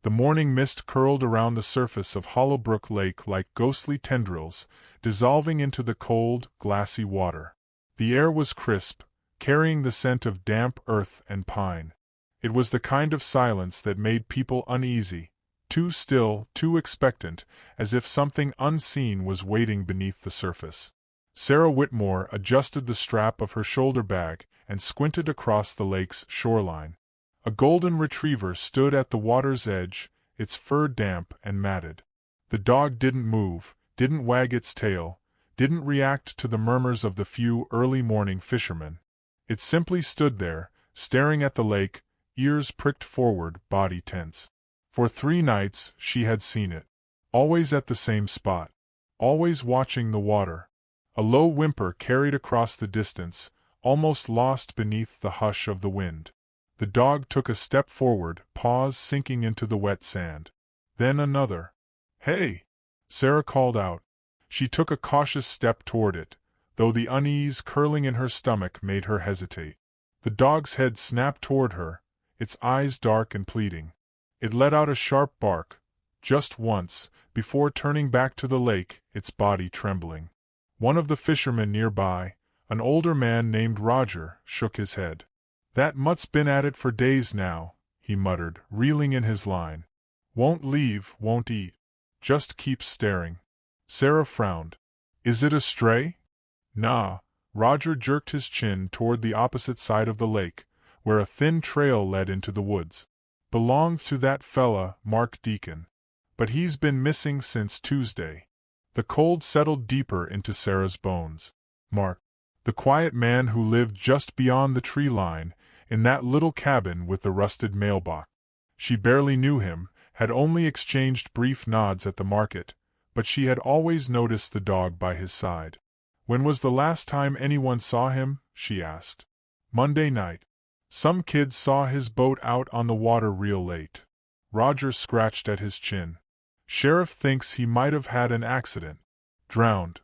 The morning mist curled around the surface of Hollowbrook Lake like ghostly tendrils, dissolving into the cold, glassy water. The air was crisp, carrying the scent of damp earth and pine. It was the kind of silence that made people uneasy, too still, too expectant, as if something unseen was waiting beneath the surface. Sarah Whitmore adjusted the strap of her shoulder bag and squinted across the lake's shoreline. A golden retriever stood at the water's edge, its fur damp and matted. The dog didn't move, didn't wag its tail, didn't react to the murmurs of the few early-morning fishermen. It simply stood there, staring at the lake, ears pricked forward, body tense. For 3 nights she had seen it. Always at the same spot. Always watching the water. A low whimper carried across the distance, almost lost beneath the hush of the wind. The dog took a step forward, paws sinking into the wet sand. Then another. "Hey!" Sarah called out. She took a cautious step toward it, though the unease curling in her stomach made her hesitate. The dog's head snapped toward her, its eyes dark and pleading. It let out a sharp bark, just once, before turning back to the lake, its body trembling. One of the fishermen nearby, an older man named Roger, shook his head. "That mutt's been at it for days now," he muttered, reeling in his line. "Won't leave, won't eat. Just keeps staring." Sarah frowned. "Is it a stray?" "Nah." Roger jerked his chin toward the opposite side of the lake, where a thin trail led into the woods. "Belonged to that fella, Mark Deacon. But he's been missing since Tuesday." The cold settled deeper into Sarah's bones. Mark. The quiet man who lived just beyond the tree line, in that little cabin with the rusted mailbox. She barely knew him, had only exchanged brief nods at the market, but she had always noticed the dog by his side. "When was the last time anyone saw him?" she asked. "Monday night. Some kids saw his boat out on the water real late." Roger scratched at his chin. "Sheriff thinks he might have had an accident. Drowned."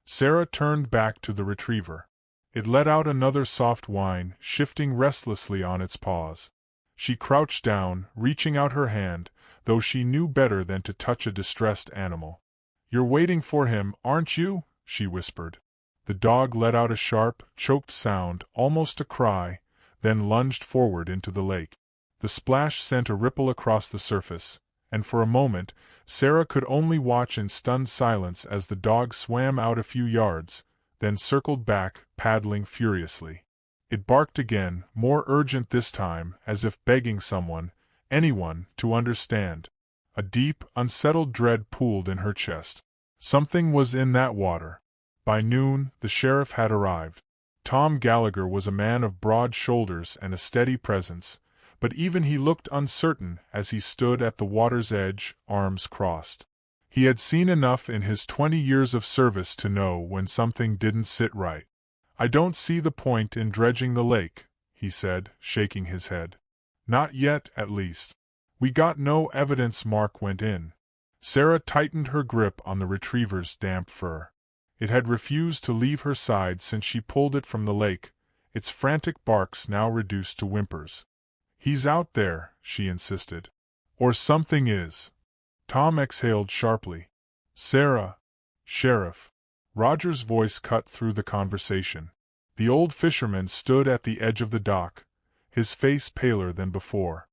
Sarah turned back to the retriever. It let out another soft whine, shifting restlessly on its paws. She crouched down, reaching out her hand, though she knew better than to touch a distressed animal. "You're waiting for him, aren't you?" she whispered. The dog let out a sharp, choked sound, almost a cry, then lunged forward into the lake. The splash sent a ripple across the surface, and for a moment, Sarah could only watch in stunned silence as the dog swam out a few yards, then circled back, paddling furiously. It barked again, more urgent this time, as if begging someone, anyone, to understand. A deep, unsettled dread pooled in her chest. Something was in that water. By noon, the sheriff had arrived. Tom Gallagher was a man of broad shoulders and a steady presence, but even he looked uncertain as he stood at the water's edge, arms crossed. He had seen enough in his 20 years of service to know when something didn't sit right. "I don't see the point in dredging the lake," he said, shaking his head. "Not yet, at least. We got no evidence." Mark went in. Sarah tightened her grip on the retriever's damp fur. It had refused to leave her side since she pulled it from the lake, its frantic barks now reduced to whimpers. "He's out there," she insisted. "Or something is." Tom exhaled sharply. "Sarah." "Sheriff." Roger's voice cut through the conversation. The old fisherman stood at the edge of the dock, his face paler than before.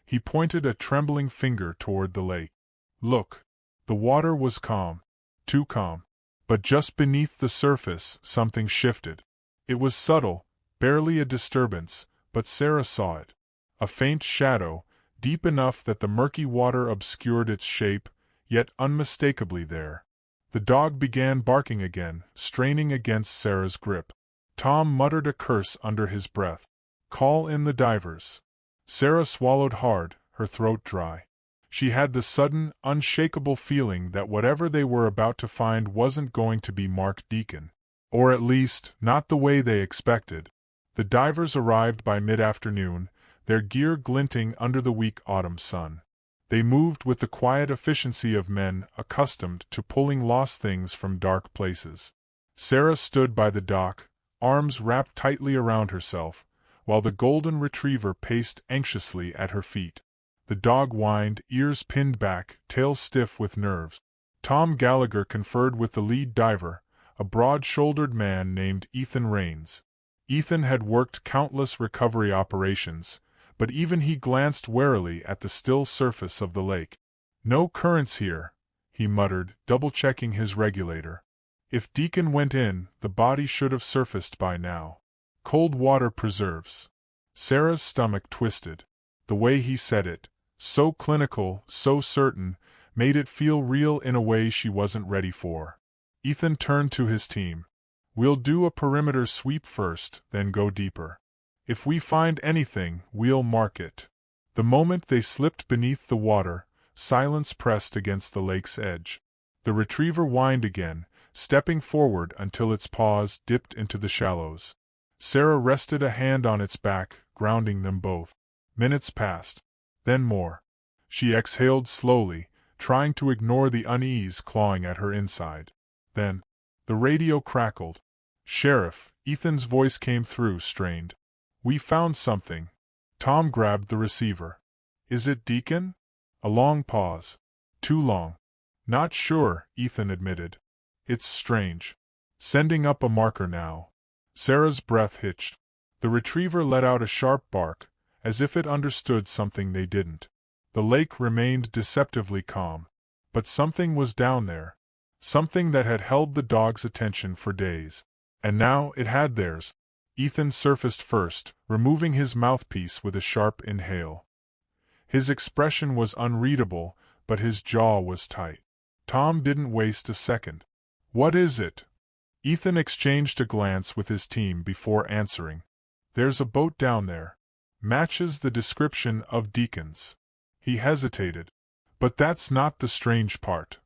He pointed a trembling finger toward the lake. "Look." The water was calm. Too calm. But just beneath the surface, something shifted. It was subtle, barely a disturbance, but Sarah saw it. A faint shadow, deep enough that the murky water obscured its shape, yet unmistakably there. The dog began barking again, straining against Sarah's grip. Tom muttered a curse under his breath. "Call in the divers." Sarah swallowed hard, her throat dry. She had the sudden, unshakable feeling that whatever they were about to find wasn't going to be Mark Deacon. Or at least, not the way they expected. The divers arrived by mid-afternoon, their gear glinting under the weak autumn sun. They moved with the quiet efficiency of men accustomed to pulling lost things from dark places. Sarah stood by the dock, arms wrapped tightly around herself, while the golden retriever paced anxiously at her feet. The dog whined, ears pinned back, tail stiff with nerves. Tom Gallagher conferred with the lead diver, a broad-shouldered man named Ethan Rains. Ethan had worked countless recovery operations, but even he glanced warily at the still surface of the lake. "No currents here," he muttered, double-checking his regulator. "If Deacon went in, the body should have surfaced by now. Cold water preserves." Sarah's stomach twisted. The way he said it, so clinical, so certain, made it feel real in a way she wasn't ready for. Ethan turned to his team. "We'll do a perimeter sweep first, then go deeper. If we find anything, we'll mark it." The moment they slipped beneath the water, silence pressed against the lake's edge. The retriever whined again, stepping forward until its paws dipped into the shallows. Sarah rested a hand on its back, grounding them both. Minutes passed. Then more. She exhaled slowly, trying to ignore the unease clawing at her inside. Then, the radio crackled. "Sheriff," Ethan's voice came through, strained. "We found something." Tom grabbed the receiver. "Is it Deacon?" A long pause. Too long. "Not sure," Ethan admitted. "It's strange. Sending up a marker now." Sarah's breath hitched. The retriever let out a sharp bark, as if it understood something they didn't. The lake remained deceptively calm. But something was down there. Something that had held the dog's attention for days. And now it had theirs. Ethan surfaced first, removing his mouthpiece with a sharp inhale. His expression was unreadable, but his jaw was tight. Tom didn't waste a second. "What is it?" Ethan exchanged a glance with his team before answering. "There's a boat down there. Matches the description of Deacon's." He hesitated. "But that's not the strange part."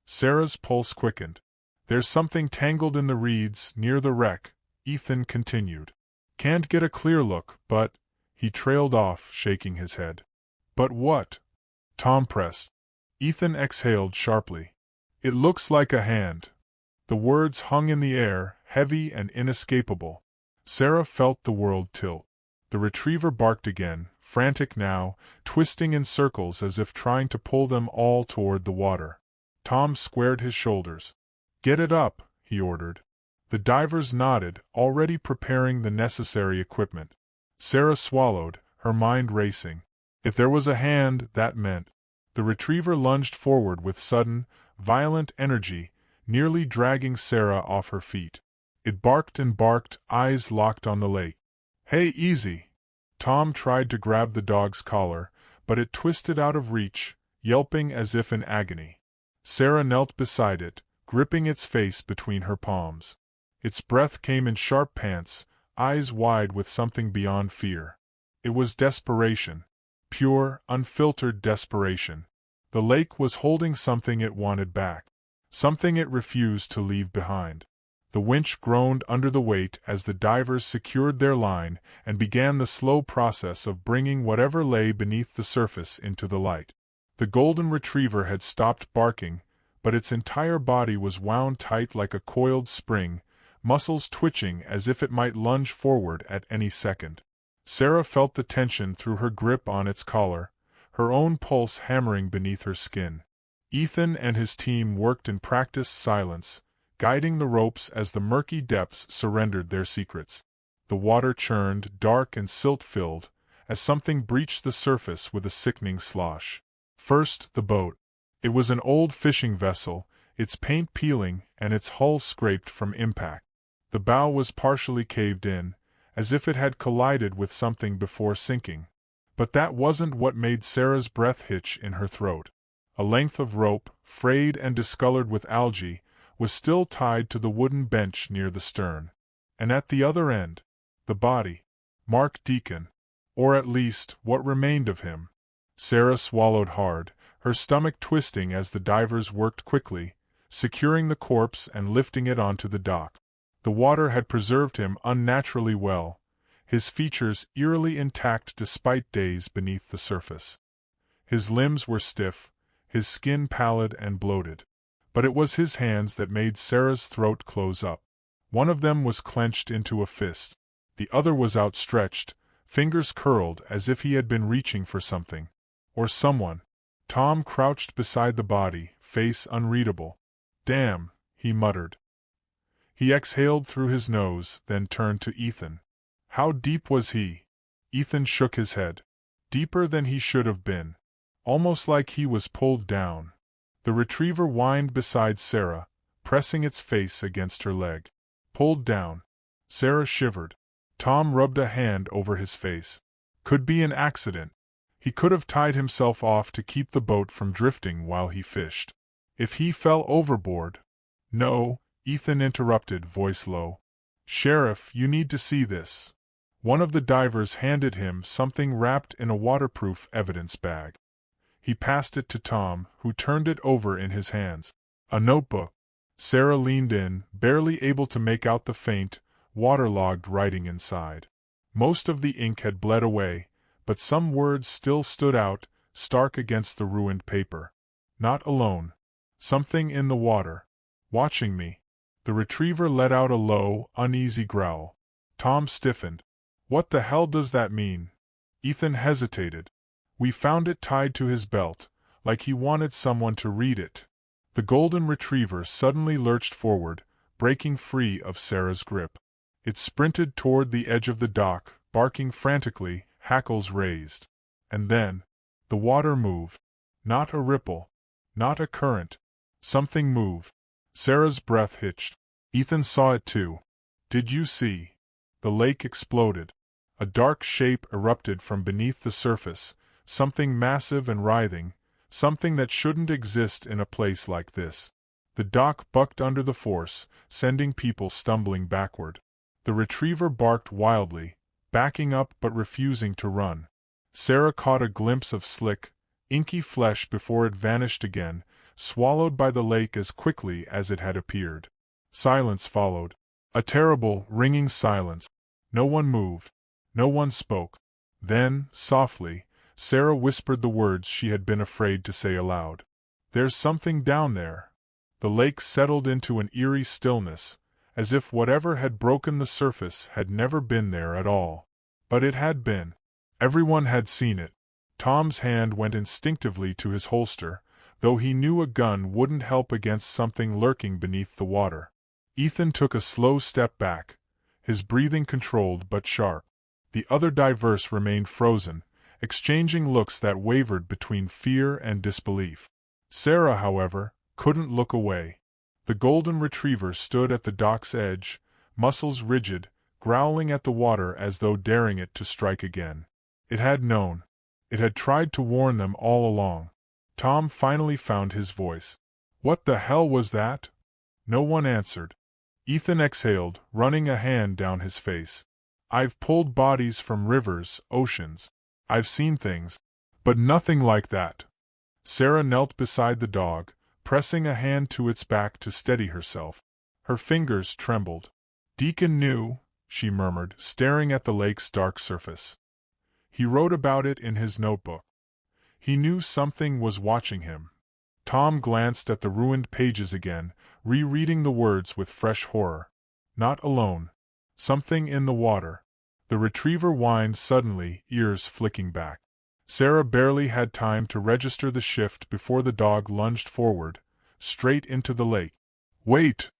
Sarah's pulse quickened. "There's something tangled in the reeds near the wreck," Ethan continued. "Can't get a clear look, but—" He trailed off, shaking his head. "But what?" Tom pressed. Ethan exhaled sharply. "It looks like a hand." The words hung in the air, heavy and inescapable. Sarah felt the world tilt. The retriever barked again, frantic now, twisting in circles as if trying to pull them all toward the water. Tom squared his shoulders. "Get it up," he ordered. The divers nodded, already preparing the necessary equipment. Sarah swallowed, her mind racing. If there was a hand, that meant. The retriever lunged forward with sudden, violent energy, nearly dragging Sarah off her feet. It barked and barked, eyes locked on the lake. "Hey, easy!" Tom tried to grab the dog's collar, but it twisted out of reach, yelping as if in agony. Sarah knelt beside it, gripping its face between her palms. Its breath came in sharp pants, eyes wide with something beyond fear. It was desperation. Pure, unfiltered desperation. The lake was holding something it wanted back. Something it refused to leave behind. The winch groaned under the weight as the divers secured their line and began the slow process of bringing whatever lay beneath the surface into the light. The golden retriever had stopped barking, but its entire body was wound tight like a coiled spring, muscles twitching as if it might lunge forward at any second. Sarah felt the tension through her grip on its collar, her own pulse hammering beneath her skin. Ethan and his team worked in practiced silence, guiding the ropes as the murky depths surrendered their secrets. The water churned, dark and silt-filled, as something breached the surface with a sickening slosh. First, the boat. It was an old fishing vessel, its paint peeling and its hull scraped from impact. The bow was partially caved in, as if it had collided with something before sinking. But that wasn't what made Sarah's breath hitch in her throat. A length of rope, frayed and discolored with algae, was still tied to the wooden bench near the stern. And at the other end, the body. Mark Deacon. Or at least, what remained of him. Sarah swallowed hard, her stomach twisting as the divers worked quickly, securing the corpse and lifting it onto the dock. The water had preserved him unnaturally well, his features eerily intact despite days beneath the surface. His limbs were stiff, his skin pallid and bloated. But it was his hands that made Sarah's throat close up. One of them was clenched into a fist. The other was outstretched, fingers curled as if he had been reaching for something. Or someone. Tom crouched beside the body, face unreadable. Damn, he muttered. He exhaled through his nose, then turned to Ethan. How deep was he? Ethan shook his head. Deeper than he should have been. Almost like he was pulled down. The retriever whined beside Sarah, pressing its face against her leg. Pulled down. Sarah shivered. Tom rubbed a hand over his face. Could be an accident. He could have tied himself off to keep the boat from drifting while he fished. If he fell overboard. No, Ethan interrupted, voice low. Sheriff, you need to see this. One of the divers handed him something wrapped in a waterproof evidence bag. He passed it to Tom, who turned it over in his hands. A notebook. Sarah leaned in, barely able to make out the faint, waterlogged writing inside. Most of the ink had bled away, but some words still stood out, stark against the ruined paper. Not alone. Something in the water. Watching me. The retriever let out a low, uneasy growl. Tom stiffened. What the hell does that mean? Ethan hesitated. We found it tied to his belt, like he wanted someone to read it. The golden retriever suddenly lurched forward, breaking free of Sarah's grip. It sprinted toward the edge of the dock, barking frantically, hackles raised. And then, the water moved. Not a ripple. Not a current. Something moved. Sarah's breath hitched. Ethan saw it too. Did you see? The lake exploded. A dark shape erupted from beneath the surface, something massive and writhing, something that shouldn't exist in a place like this. The dock bucked under the force, sending people stumbling backward. The retriever barked wildly, backing up but refusing to run. Sarah caught a glimpse of slick, inky flesh before it vanished again, swallowed by the lake as quickly as it had appeared. Silence followed. A terrible, ringing silence. No one moved. No one spoke. Then, softly, Sarah whispered the words she had been afraid to say aloud. There's something down there. The lake settled into an eerie stillness, as if whatever had broken the surface had never been there at all. But it had been. Everyone had seen it. Tom's hand went instinctively to his holster, though he knew a gun wouldn't help against something lurking beneath the water. Ethan took a slow step back, his breathing controlled but sharp. The other divers remained frozen, exchanging looks that wavered between fear and disbelief. Sarah, however, couldn't look away. The golden retriever stood at the dock's edge, muscles rigid, growling at the water as though daring it to strike again. It had known. It had tried to warn them all along. Tom finally found his voice. What the hell was that? No one answered. Ethan exhaled, running a hand down his face. I've pulled bodies from rivers, oceans. I've seen things. But nothing like that. Sarah knelt beside the dog, pressing a hand to its back to steady herself. Her fingers trembled. Deacon knew, she murmured, staring at the lake's dark surface. He wrote about it in his notebook. He knew something was watching him. Tom glanced at the ruined pages again, rereading the words with fresh horror. Not alone. Something in the water. The retriever whined suddenly, ears flicking back. Sarah barely had time to register the shift before the dog lunged forward, straight into the lake. Wait!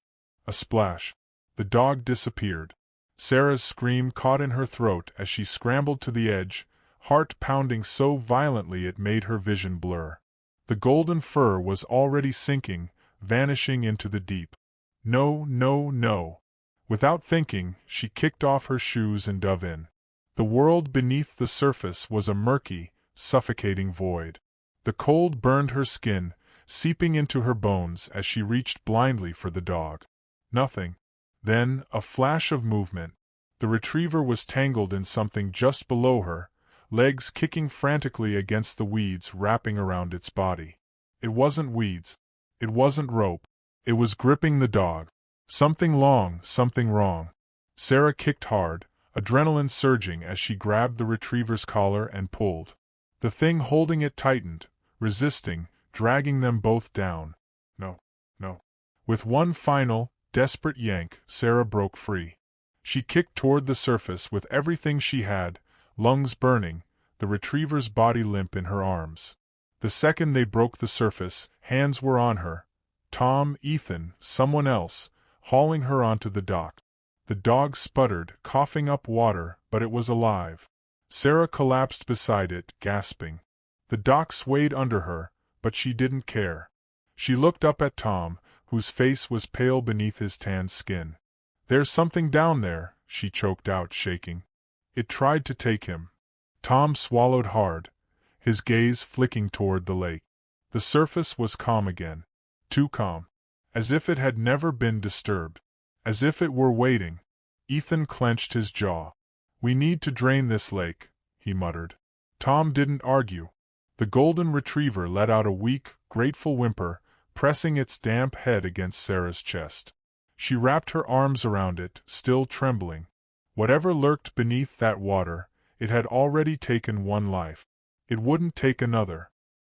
A splash. The dog disappeared. Sarah's scream caught in her throat as she scrambled to the edge, heart pounding so violently it made her vision blur. The golden fur was already sinking, vanishing into the deep. No, no, no. Without thinking, she kicked off her shoes and dove in. The world beneath the surface was a murky, suffocating void. The cold burned her skin, seeping into her bones as she reached blindly for the dog. Nothing. Then, a flash of movement. The retriever was tangled in something just below her, legs kicking frantically against the weeds wrapping around its body. It wasn't weeds. It wasn't rope. It was gripping the dog. Something long, something wrong. Sarah kicked hard, adrenaline surging as she grabbed the retriever's collar and pulled. The thing holding it tightened, resisting, dragging them both down. No, no. With one final, desperate yank, Sarah broke free. She kicked toward the surface with everything she had, lungs burning, the retriever's body limp in her arms. The second they broke the surface, hands were on her. Tom, Ethan, someone else, hauling her onto the dock. The dog sputtered, coughing up water, but it was alive. Sarah collapsed beside it, gasping. The dock swayed under her, but she didn't care. She looked up at Tom, whose face was pale beneath his tanned skin. "There's something down there," she choked out, shaking. "It tried to take him." Tom swallowed hard, his gaze flicking toward the lake. The surface was calm again. Too calm. As if it had never been disturbed. As if it were waiting. Ethan clenched his jaw. "We need to drain this lake," he muttered. Tom didn't argue. The golden retriever let out a weak, grateful whimper, pressing its damp head against Sarah's chest. She wrapped her arms around it, still trembling. Whatever lurked beneath that water, it had already taken one life. It wouldn't take another.